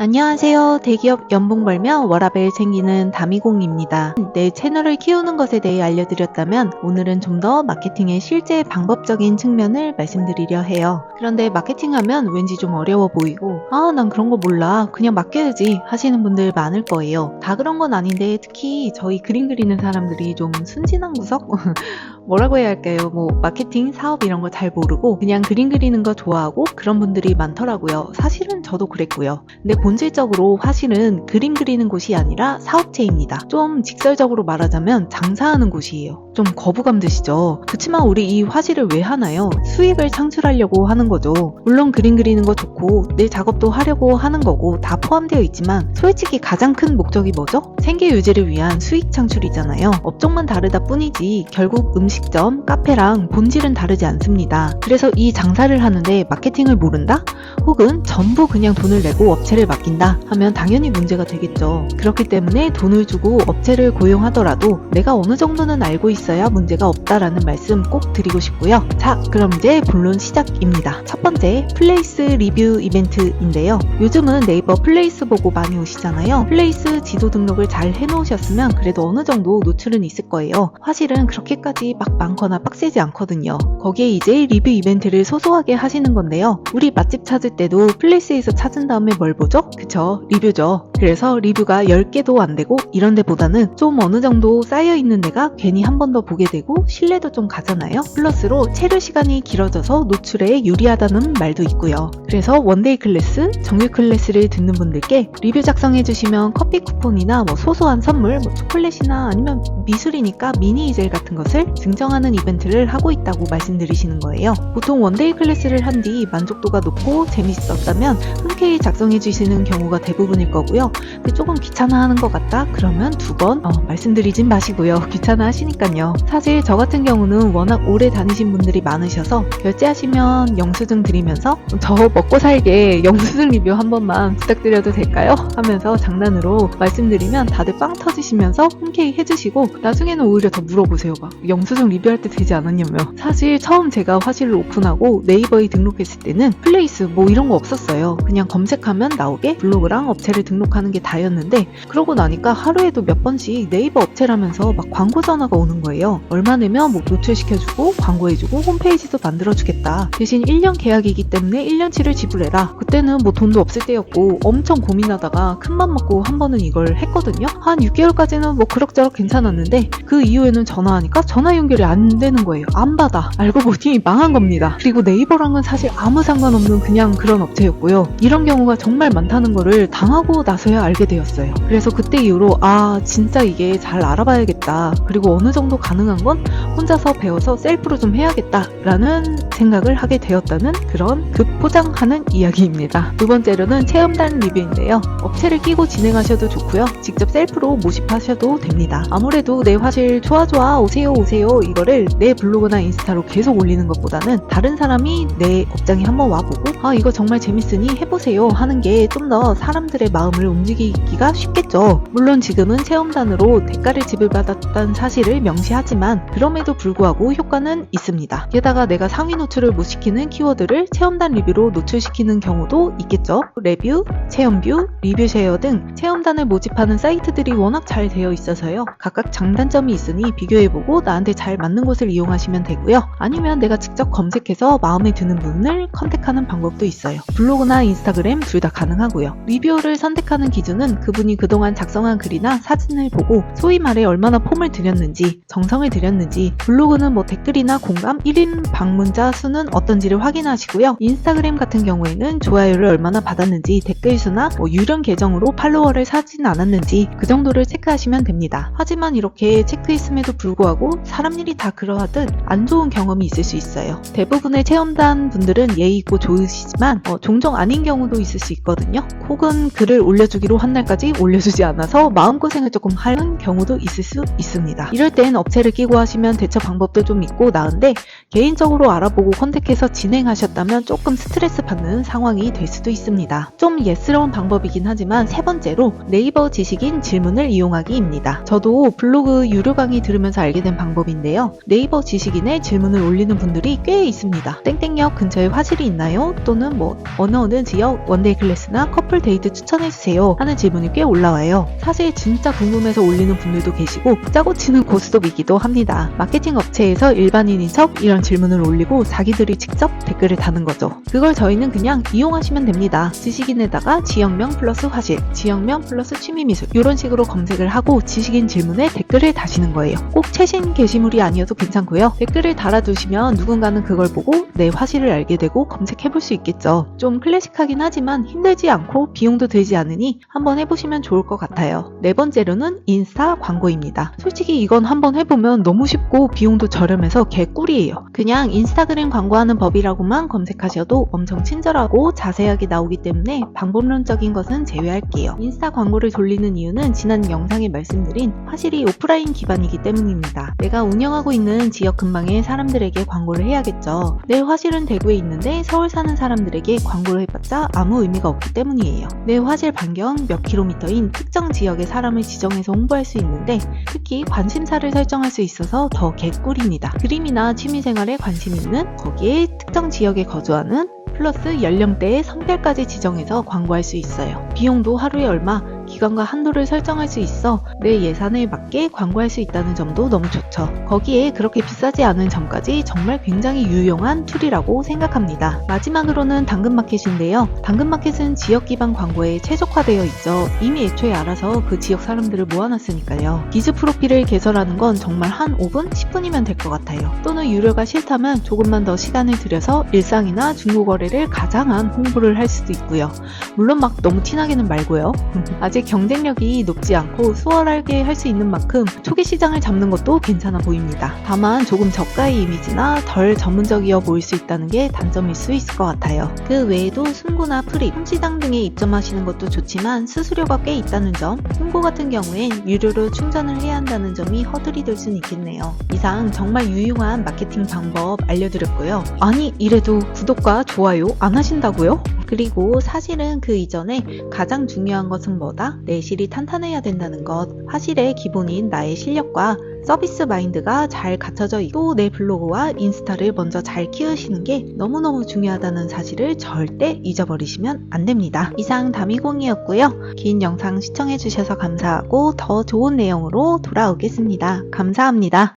안녕하세요. 대기업 연봉 벌며 워라밸 챙기는 다미공입니다. 내 채널을 키우는 것에 대해 알려드렸다면 오늘은 좀 더 마케팅의 실제 방법적인 측면을 말씀드리려 해요. 그런데 마케팅하면 왠지 좀 어려워 보이고 난 그런 거 몰라. 그냥 맡겨야지 하시는 분들 많을 거예요. 다 그런 건 아닌데 특히 저희 그림 그리는 사람들이 좀 순진한 구석? 뭐라고 해야 할까요? 마케팅, 사업 이런 거 잘 모르고 그냥 그림 그리는 거 좋아하고 그런 분들이 많더라고요. 사실은 저도 그랬고요. 근데 본질적으로 화실은 그림 그리는 곳이 아니라 사업체입니다. 좀 직설적으로 말하자면 장사하는 곳이에요. 좀 거부감 드시죠? 그치만 우리 이 화실을 왜 하나요? 수익을 창출하려고 하는 거죠. 물론 그림 그리는 거 좋고 내 작업도 하려고 하는 거고 다 포함되어 있지만 솔직히 가장 큰 목적이 뭐죠? 생계 유지를 위한 수익 창출이잖아요. 업종만 다르다 뿐이지 결국 음식점, 카페랑 본질은 다르지 않습니다. 그래서 이 장사를 하는데 마케팅을 모른다? 혹은 전부 그냥 돈을 내고 업체를 맡긴다 하면 당연히 문제가 되겠죠. 그렇기 때문에 돈을 주고 업체를 고용하더라도 내가 어느 정도는 알고 있어야 문제가 없다라는 말씀 꼭 드리고 싶고요. 자, 그럼 이제 본론 시작입니다. 첫 번째, 플레이스 리뷰 이벤트인데요. 요즘은 네이버 플레이스 보고 많이 오시잖아요. 플레이스 지도 등록을 잘 해놓으셨으면 그래도 어느 정도 노출은 있을 거예요. 화실은 그렇게까지 막 많거나 빡세지 않거든요. 거기에 이제 리뷰 이벤트를 소소하게 하시는 건데요. 우리 맛집 찾을 때도 플레이스에서 찾은 다음에 뭘 보죠? 그쵸, 리뷰죠. 그래서 리뷰가 10개도 안 되고 이런 데보다는 좀 어느 정도 쌓여있는 데가 괜히 한 번 더 보게 되고 신뢰도 좀 가잖아요. 플러스로 체류 시간이 길어져서 노출에 유리하다는 말도 있고요. 그래서 원데이 클래스, 정규 클래스를 듣는 분들께 리뷰 작성해주시면 커피 쿠폰이나 소소한 선물, 초콜릿이나 아니면 미술이니까 미니 이젤 같은 것을 증정하는 이벤트를 하고 있다고 말씀드리시는 거예요. 보통 원데이 클래스를 한 뒤 만족도가 높고 재밌었다면 흔쾌히 작성해 주시는 경우가 대부분일 거고요. 근데 조금 귀찮아하는 것 같다? 그러면 2번 말씀드리진 마시고요. 귀찮아 하시니까요. 사실 저 같은 경우는 워낙 오래 다니신 분들이 많으셔서 결제하시면 영수증 드리면서 저 먹고 살게 영수증 리뷰 한 번만 부탁드려도 될까요? 하면서 장난으로 말씀드리면 다들 빵 터지시면서 흔쾌히 해주시고 나중에는 오히려 더 물어보세요. 막 영수증 리뷰할 때 되지 않았냐며. 사실 처음 제가 화실을 오픈하고 네이버에 등록했을 때는 플레이스 이런 거 없었어요. 그냥 검색하면 나오게 블로그랑 업체를 등록하는 게 다였는데 그러고 나니까 하루에도 몇 번씩 네이버 업체라면서 막 광고 전화가 오는 거예요. 얼마 내면 노출시켜주고 광고해주고 홈페이지도 만들어주겠다. 대신 1년 계약이기 때문에 1년치를 지불해라. 그때는 돈도 없을 때였고 엄청 고민하다가 큰맘 먹고 한 번은 이걸 했거든요. 한 6개월까지는 그럭저럭 괜찮았는데 그 이후에는 전화하니까 전화 연결이 안 되는 거예요. 안 받아. 알고 보니 망한 겁니다. 그리고 네이버랑은 사실 아무 상관없는 그냥 그런 업체였고요. 이런 경우가 정말 많다는 거를 당하고 나서야 알게 되었어요. 그래서 그때 이후로 진짜 이게 잘 알아봐야겠다. 그리고 어느 정도 가능한 건 혼자서 배워서 셀프로 좀 해야겠다라는 생각을 하게 되었다는 그런 급포장하는 이야기입니다. 두 번째로는 체험단 리뷰인데요. 업체를 끼고 진행하셔도 좋고요. 직접 셀프로 모집하셔도 됩니다. 아무래도 내 화실 좋아 오세요 이거를 내 블로그나 인스타로 계속 올리는 것보다는 다른 사람이 내 업장에 한번 와보고 이거 정말 재밌으니 해보세요 하는 게 좀 더 사람들의 마음을 움직이기가 쉽겠죠. 물론 지금은 체험단으로 대가를 지불받았다는 사실을 명시하지만 그럼에도 불구하고 효과는 있습니다. 게다가 내가 상위 노출을 못 시키는 키워드를 체험단 리뷰로 노출시키는 경우도 있겠죠. 레뷰, 체험뷰, 리뷰 쉐어 등 체험단을 모집하는 사이트들이 워낙 잘 되어 있어서요. 각각 장단점이 있으니 비교해보고 나한테 잘 맞는 곳을 이용하시면 되고요. 아니면 내가 직접 검색해서 마음에 드는 분을 컨택하는 방법도 있어요. 블로그나 인스타그램 둘 다 가능하고요. 리뷰를 선택하는 기준은 그분이 그동안 작성한 글이나 사진을 보고 소위 말해 얼마나 폼을 들였는지, 정성을 들였는지, 블로그는 댓글이나 공감, 1인 방문자 수는 어떤지를 확인하시고요. 인스타그램 같은 경우에는 좋아요를 얼마나 받았는지, 댓글 수나 유령 계정으로 팔로워를 사진 않았는지 그 정도를 체크하시면 됩니다. 하지만 이렇게 체크했음에도 불구하고 사람 일이 다 그러하듯 안 좋은 경험이 있을 수 있어요. 대부분의 체험단 분들은 예의 있고 좋으시지만 종종 아닌 경우도 있을 수 있거든요. 혹은 글을 올려주기 올려주기로 한 날까지 올려주지 않아서 마음고생을 조금 하는 경우도 있을 수 있습니다. 이럴 땐 업체를 끼고 하시면 대처 방법도 좀 있고 나은데 개인적으로 알아보고 컨택해서 진행하셨다면 조금 스트레스 받는 상황이 될 수도 있습니다. 좀 예스러운 방법이긴 하지만 세 번째로 네이버 지식인 질문을 이용하기입니다. 저도 블로그 유료 강의 들으면서 알게 된 방법인데요. 네이버 지식인에 질문을 올리는 분들이 꽤 있습니다. 땡땡역 근처에 화실이 있나요? 또는 어느 지역 원데이 클래스나 커플 데이트 추천해주세요 하는 질문이 꽤 올라와요. 사실 진짜 궁금해서 올리는 분들도 계시고 짜고 치는 고스톱이기도 합니다. 마케팅 업체에서 일반인인 척 이런 질문을 올리고 자기들이 직접 댓글을 다는 거죠. 그걸 저희는 그냥 이용하시면 됩니다. 지식인에다가 지역명 플러스 화실, 지역명 플러스 취미미술 이런 식으로 검색을 하고 지식인 질문에 댓글을 다시는 거예요. 꼭 최신 게시물이 아니어도 괜찮고요. 댓글을 달아두시면 누군가는 그걸 보고 내 화실을 알게 되고 검색해볼 수 있겠죠. 좀 클래식하긴 하지만 힘들지 않고 비용도 들지 않으니 한번 해보시면 좋을 것 같아요. 네 번째로는 인스타 광고입니다. 솔직히 이건 한번 해보면 너무 쉽고 비용도 저렴해서 개꿀이에요. 그냥 인스타그램 광고하는 법이라고만 검색하셔도 엄청 친절하고 자세하게 나오기 때문에 방법론적인 것은 제외할게요. 인스타 광고를 돌리는 이유는 지난 영상에 말씀드린 화실이 오프라인 기반이기 때문입니다. 내가 운영하고 있는 지역 근방의 사람들에게 광고를 해야겠죠. 내 화실은 대구에 있는데 서울 사는 사람들에게 광고를 해봤자 아무 의미가 없기 때문이에요. 내 화실 반경 몇 킬로미터인 특정 지역의 사람을 지정해서 홍보할 수 있는데 특히 관심사를 설정할 수 있어서 더 개꿀입니다. 그림이나 취미생활에 관심 있는 거기에 특정 지역에 거주하는 플러스 연령대의 성별까지 지정해서 광고할 수 있어요. 비용도 하루에 얼마, 기간과 한도를 설정할 수 있어 내 예산에 맞게 광고할 수 있다는 점도 너무 좋죠. 거기에 그렇게 비싸지 않은 점까지 정말 굉장히 유용한 툴이라고 생각합니다. 마지막으로는 당근마켓인데요. 당근마켓은 지역 기반 광고에 최적화되어 있죠. 이미 애초에 알아서 그 지역 사람들을 모아놨으니까요. 비즈 프로필을 개설하는 건 정말 한 5분, 10분이면 될 것 같아요. 또는 유료가 싫다면 조금만 더 시간을 들여서 일상이나 중고거래를 가장한 홍보를 할 수도 있고요. 물론 막 너무 티나게는 말고요. 아직 경쟁력이 높지 않고 수월하게 할 수 있는 만큼 초기 시장을 잡는 것도 괜찮아 보입니다. 다만 조금 저가의 이미지나 덜 전문적이어 보일 수 있다는 게 단점일 수 있을 것 같아요. 그 외에도 순고나 프립, 홈시장 등에 입점하시는 것도 좋지만 수수료가 꽤 있다는 점, 순고 같은 경우엔 유료로 충전을 해야 한다는 점이 허들이 될 수는 있겠네요. 이상 정말 유용한 마케팅 방법 알려드렸고요. 아니 이래도 구독과 좋아요 안 하신다고요? 그리고 사실은 그 이전에 가장 중요한 것은 뭐다? 내실이 탄탄해야 된다는 것. 화실의 기본인 나의 실력과 서비스 마인드가 잘 갖춰져 있고 내 블로그와 인스타를 먼저 잘 키우시는 게 너무너무 중요하다는 사실을 절대 잊어버리시면 안 됩니다. 이상 다미공이었고요. 긴 영상 시청해주셔서 감사하고 더 좋은 내용으로 돌아오겠습니다. 감사합니다.